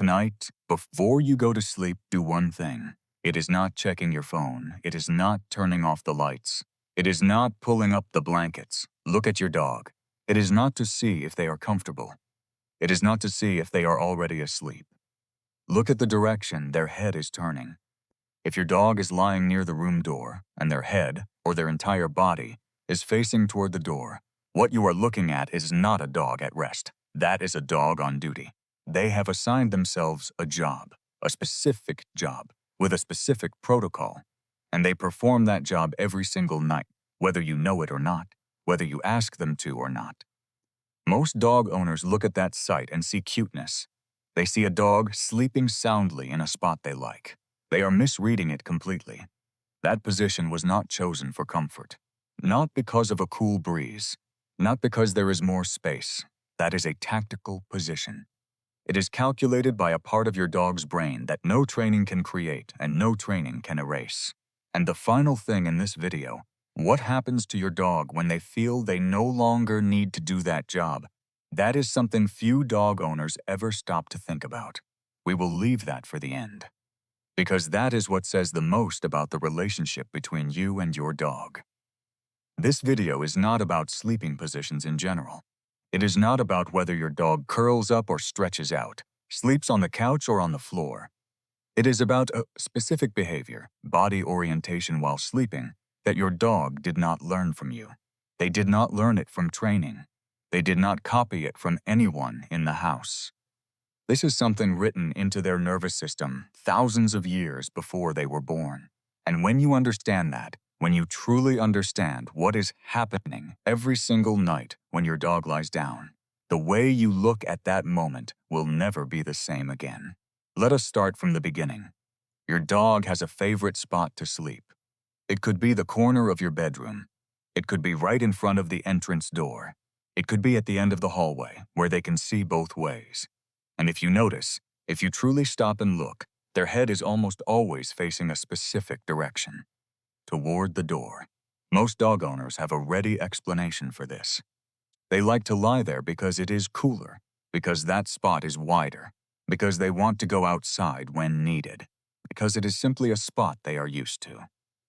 Tonight, before you go to sleep, do one thing. It is not checking your phone. It is not turning off the lights. It is not pulling up the blankets. Look at your dog. It is not to see if they are comfortable. It is not to see if they are already asleep. Look at the direction their head is turning. If your dog is lying near the room door and their head, or their entire body, is facing toward the door, what you are looking at is not a dog at rest. That is a dog on duty. They have assigned themselves a job, a specific job, with a specific protocol, and they perform that job every single night, whether you know it or not, whether you ask them to or not. Most dog owners look at that sight and see cuteness. They see a dog sleeping soundly in a spot they like. They are misreading it completely. That position was not chosen for comfort. Not because of a cool breeze. Not because there is more space. That is a tactical position. It is calculated by a part of your dog's brain that no training can create and no training can erase. And the final thing in this video, what happens to your dog when they feel they no longer need to do that job? That is something few dog owners ever stop to think about. We will leave that for the end, because that is what says the most about the relationship between you and your dog. This video is not about sleeping positions in general. It is not about whether your dog curls up or stretches out, sleeps on the couch or on the floor. It is about a specific behavior, body orientation while sleeping, that your dog did not learn from you. They did not learn it from training. They did not copy it from anyone in the house. This is something written into their nervous system thousands of years before they were born. And when you understand that, when you truly understand what is happening every single night when your dog lies down, the way you look at that moment will never be the same again. Let us start from the beginning. Your dog has a favorite spot to sleep. It could be the corner of your bedroom. It could be right in front of the entrance door. It could be at the end of the hallway, where they can see both ways. And if you notice, if you truly stop and look, their head is almost always facing a specific direction, toward the door. Most dog owners have a ready explanation for this. They like to lie there because it is cooler, because that spot is wider, because they want to go outside when needed, because it is simply a spot they are used to.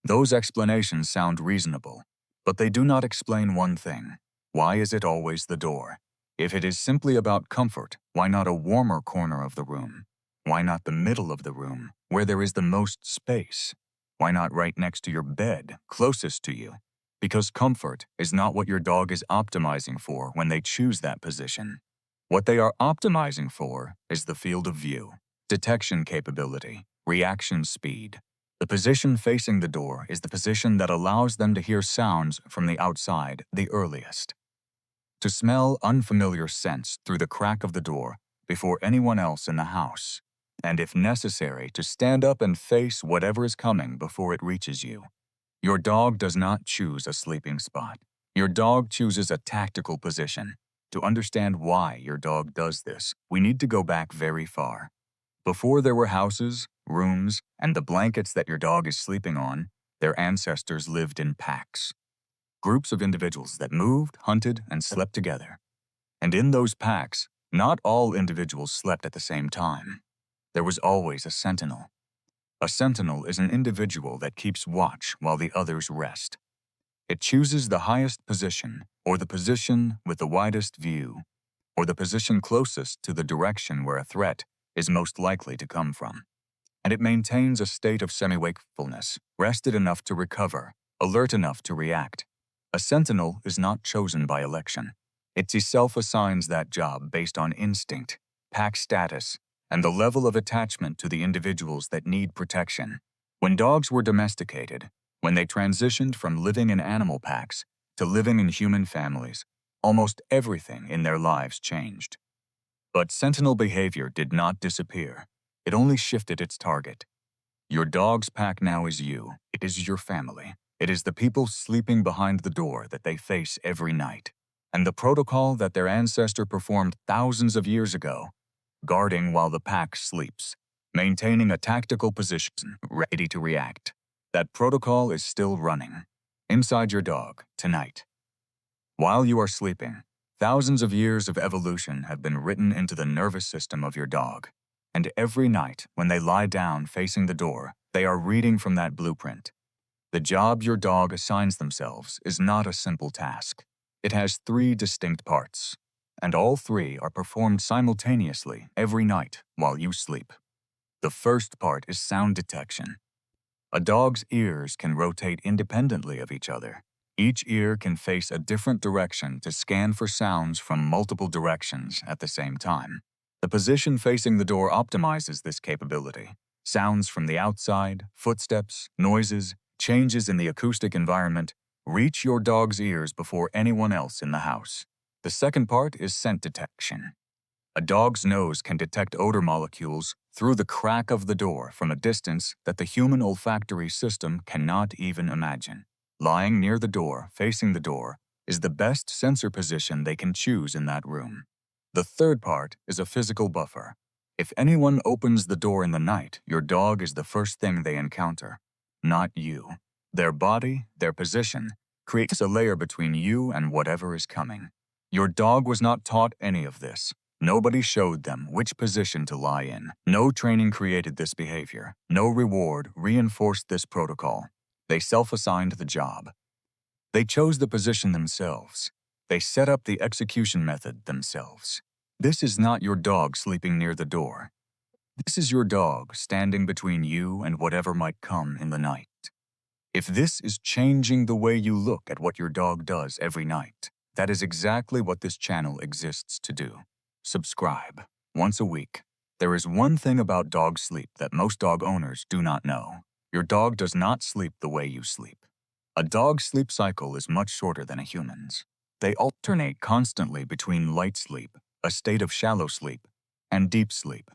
Those explanations sound reasonable, but they do not explain one thing. Why is it always the door? If it is simply about comfort, why not a warmer corner of the room? Why not the middle of the room, where there is the most space? Why not right next to your bed, closest to you? Because comfort is not what your dog is optimizing for when they choose that position. What they are optimizing for is the field of view, detection capability, reaction speed. The position facing the door is the position that allows them to hear sounds from the outside the earliest, to smell unfamiliar scents through the crack of the door before anyone else in the house, and if necessary, to stand up and face whatever is coming before it reaches you. Your dog does not choose a sleeping spot. Your dog chooses a tactical position. To understand why your dog does this, we need to go back very far. Before there were houses, rooms, and the blankets that your dog is sleeping on, their ancestors lived in packs. Groups of individuals that moved, hunted, and slept together. And in those packs, not all individuals slept at the same time. There was always a sentinel. A sentinel is an individual that keeps watch while the others rest. It chooses the highest position, or the position with the widest view, or the position closest to the direction where a threat is most likely to come from. And it maintains a state of semi-wakefulness, rested enough to recover, alert enough to react. A sentinel is not chosen by election. It self-assigns that job based on instinct, pack status, and the level of attachment to the individuals that need protection. When dogs were domesticated, when they transitioned from living in animal packs to living in human families, almost everything in their lives changed. But sentinel behavior did not disappear. It only shifted its target. Your dog's pack now is you. It is your family. It is the people sleeping behind the door that they face every night. And the protocol that their ancestor performed thousands of years ago, guarding while the pack sleeps, maintaining a tactical position, ready to react. That protocol is still running, inside your dog, tonight. While you are sleeping, thousands of years of evolution have been written into the nervous system of your dog. And every night, when they lie down facing the door, they are reading from that blueprint. The job your dog assigns themselves is not a simple task. It has 3 distinct parts, and all 3 are performed simultaneously every night while you sleep. The first part is sound detection. A dog's ears can rotate independently of each other. Each ear can face a different direction to scan for sounds from multiple directions at the same time. The position facing the door optimizes this capability. Sounds from the outside, footsteps, noises, changes in the acoustic environment reach your dog's ears before anyone else in the house. The second part is scent detection. A dog's nose can detect odor molecules through the crack of the door from a distance that the human olfactory system cannot even imagine. Lying near the door, facing the door, is the best sensor position they can choose in that room. The third part is a physical buffer. If anyone opens the door in the night, your dog is the first thing they encounter, not you. Their body, their position, creates a layer between you and whatever is coming. Your dog was not taught any of this. Nobody showed them which position to lie in. No training created this behavior. No reward reinforced this protocol. They self-assigned the job. They chose the position themselves. They set up the execution method themselves. This is not your dog sleeping near the door. This is your dog standing between you and whatever might come in the night. If this is changing the way you look at what your dog does every night, that is exactly what this channel exists to do. Subscribe once a week. There is one thing about dog sleep that most dog owners do not know. Your dog does not sleep the way you sleep. A dog's sleep cycle is much shorter than a human's. They alternate constantly between light sleep, a state of shallow sleep, and deep sleep.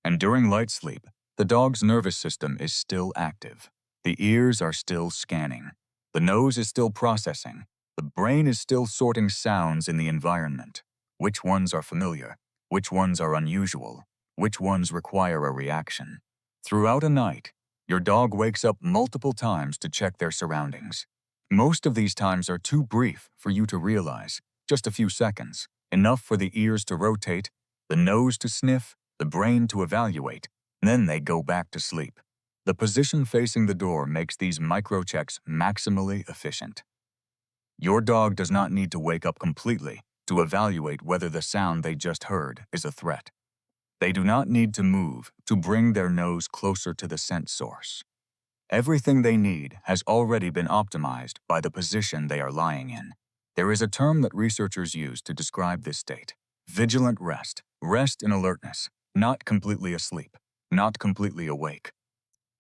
And during light sleep, the dog's nervous system is still active. The ears are still scanning. The nose is still processing. The brain is still sorting sounds in the environment. Which ones are familiar? Which ones are unusual? Which ones require a reaction? Throughout a night, your dog wakes up multiple times to check their surroundings. Most of these times are too brief for you to realize, just a few seconds, enough for the ears to rotate, the nose to sniff, the brain to evaluate, then they go back to sleep. The position facing the door makes these microchecks maximally efficient. Your dog does not need to wake up completely to evaluate whether the sound they just heard is a threat. They do not need to move to bring their nose closer to the scent source. Everything they need has already been optimized by the position they are lying in. There is a term that researchers use to describe this state: vigilant rest. Rest in alertness, not completely asleep, not completely awake.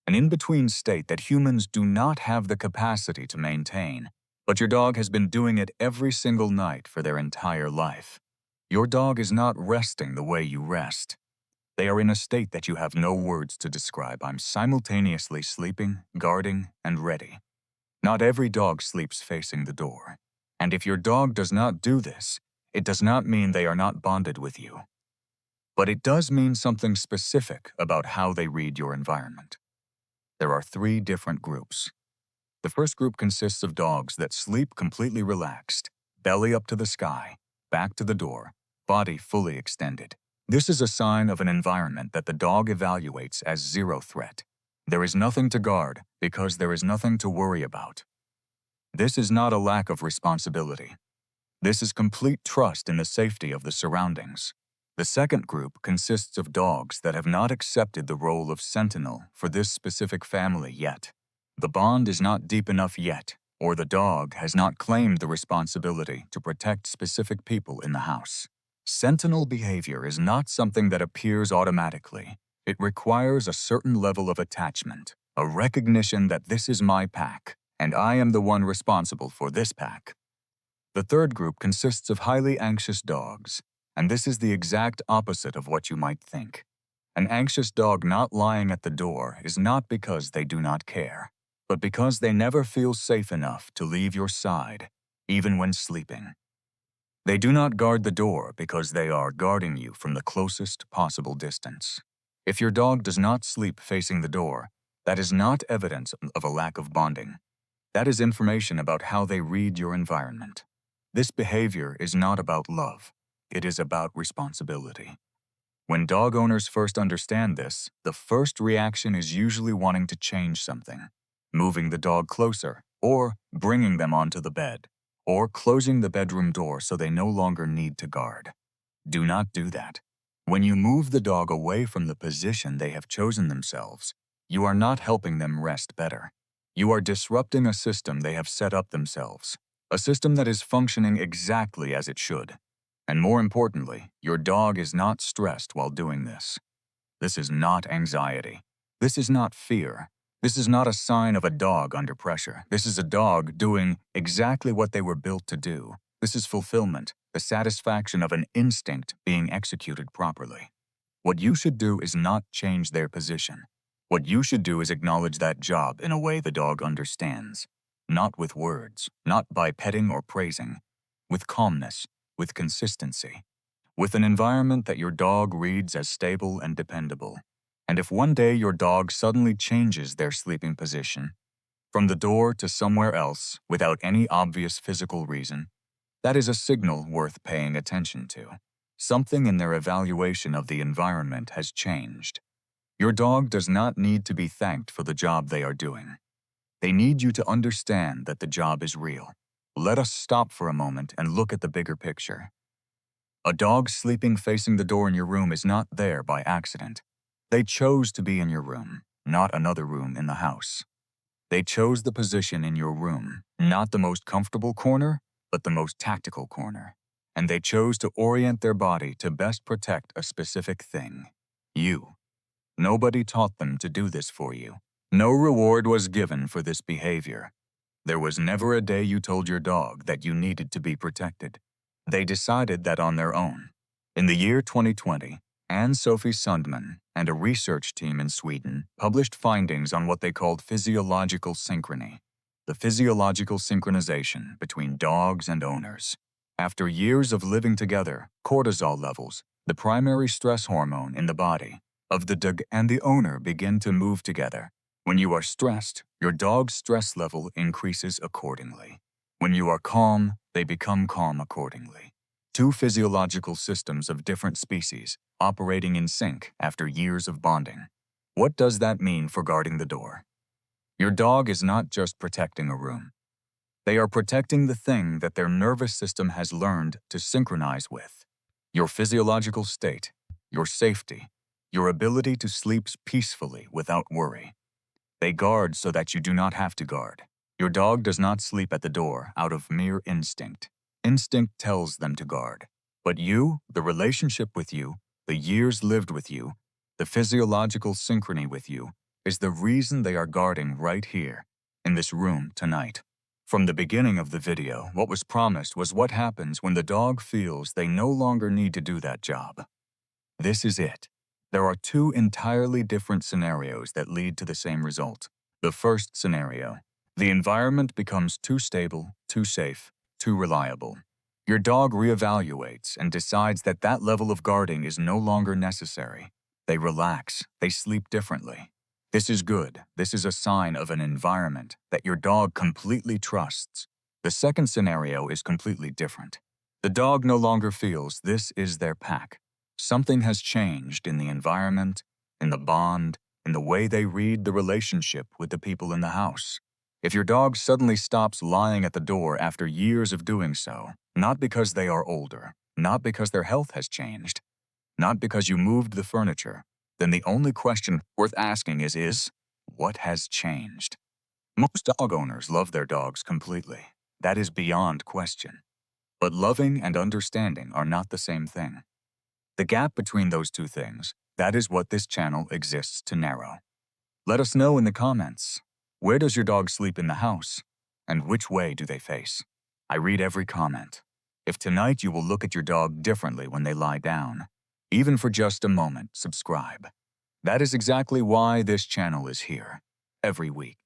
An in-between state that humans do not have the capacity to maintain, but your dog has been doing it every single night for their entire life. Your dog is not resting the way you rest. They are in a state that you have no words to describe. I'm simultaneously sleeping, guarding, and ready. Not every dog sleeps facing the door. And if your dog does not do this, it does not mean they are not bonded with you. But it does mean something specific about how they read your environment. There are 3 different groups. The first group consists of dogs that sleep completely relaxed, belly up to the sky, back to the door, body fully extended. This is a sign of an environment that the dog evaluates as zero threat. There is nothing to guard because there is nothing to worry about. This is not a lack of responsibility. This is complete trust in the safety of the surroundings. The second group consists of dogs that have not accepted the role of sentinel for this specific family yet. The bond is not deep enough yet, or the dog has not claimed the responsibility to protect specific people in the house. Sentinel behavior is not something that appears automatically. It requires a certain level of attachment, a recognition that this is my pack, and I am the one responsible for this pack. The third group consists of highly anxious dogs, and this is the exact opposite of what you might think. An anxious dog not lying at the door is not because they do not care, but because they never feel safe enough to leave your side, even when sleeping. They do not guard the door because they are guarding you from the closest possible distance. If your dog does not sleep facing the door, that is not evidence of a lack of bonding. That is information about how they read your environment. This behavior is not about love. It is about responsibility. When dog owners first understand this, the first reaction is usually wanting to change something, moving the dog closer, or bringing them onto the bed, or closing the bedroom door so they no longer need to guard. Do not do that. When you move the dog away from the position they have chosen themselves, you are not helping them rest better. You are disrupting a system they have set up themselves, a system that is functioning exactly as it should. And more importantly, your dog is not stressed while doing this. This is not anxiety. This is not fear. This is not a sign of a dog under pressure. This is a dog doing exactly what they were built to do. This is fulfillment, the satisfaction of an instinct being executed properly. What you should do is not change their position. What you should do is acknowledge that job in a way the dog understands. Not with words, not by petting or praising, with calmness, with consistency, with an environment that your dog reads as stable and dependable. And if one day your dog suddenly changes their sleeping position, from the door to somewhere else without any obvious physical reason, that is a signal worth paying attention to. Something in their evaluation of the environment has changed. Your dog does not need to be thanked for the job they are doing. They need you to understand that the job is real. Let us stop for a moment and look at the bigger picture. A dog sleeping facing the door in your room is not there by accident. They chose to be in your room, not another room in the house. They chose the position in your room, not the most comfortable corner, but the most tactical corner. And they chose to orient their body to best protect a specific thing: you. Nobody taught them to do this for you. No reward was given for this behavior. There was never a day you told your dog that you needed to be protected. They decided that on their own. In the year 2020, Ann-Sophie Sundman and a research team in Sweden published findings on what they called physiological synchrony, the physiological synchronization between dogs and owners. After years of living together, cortisol levels, the primary stress hormone in the body, of the dog and the owner begin to move together. When you are stressed, your dog's stress level increases accordingly. When you are calm, they become calm accordingly. Two physiological systems of different species operating in sync after years of bonding. What does that mean for guarding the door? Your dog is not just protecting a room. They are protecting the thing that their nervous system has learned to synchronize with: your physiological state, your safety, your ability to sleep peacefully without worry. They guard so that you do not have to guard. Your dog does not sleep at the door out of mere instinct. Instinct tells them to guard. But you, the relationship with you, the years lived with you, the physiological synchrony with you, is the reason they are guarding right here, in this room tonight. From the beginning of the video, what was promised was what happens when the dog feels they no longer need to do that job. This is it. There are two entirely different scenarios that lead to the same result. The first scenario: the environment becomes too stable, too safe, too reliable. Your dog reevaluates and decides that that level of guarding is no longer necessary. They relax, they sleep differently. This is good. This is a sign of an environment that your dog completely trusts. The second scenario is completely different. The dog no longer feels this is their pack. Something has changed in the environment, in the bond, in the way they read the relationship with the people in the house. If your dog suddenly stops lying at the door after years of doing so, not because they are older, not because their health has changed, not because you moved the furniture, then the only question worth asking is, what has changed? Most dog owners love their dogs completely. That is beyond question. But loving and understanding are not the same thing. The gap between those two things, that is what this channel exists to narrow. Let us know in the comments. Where does your dog sleep in the house? And which way do they face? I read every comment. If tonight you will look at your dog differently when they lie down, even for just a moment, subscribe. That is exactly why this channel is here, every week.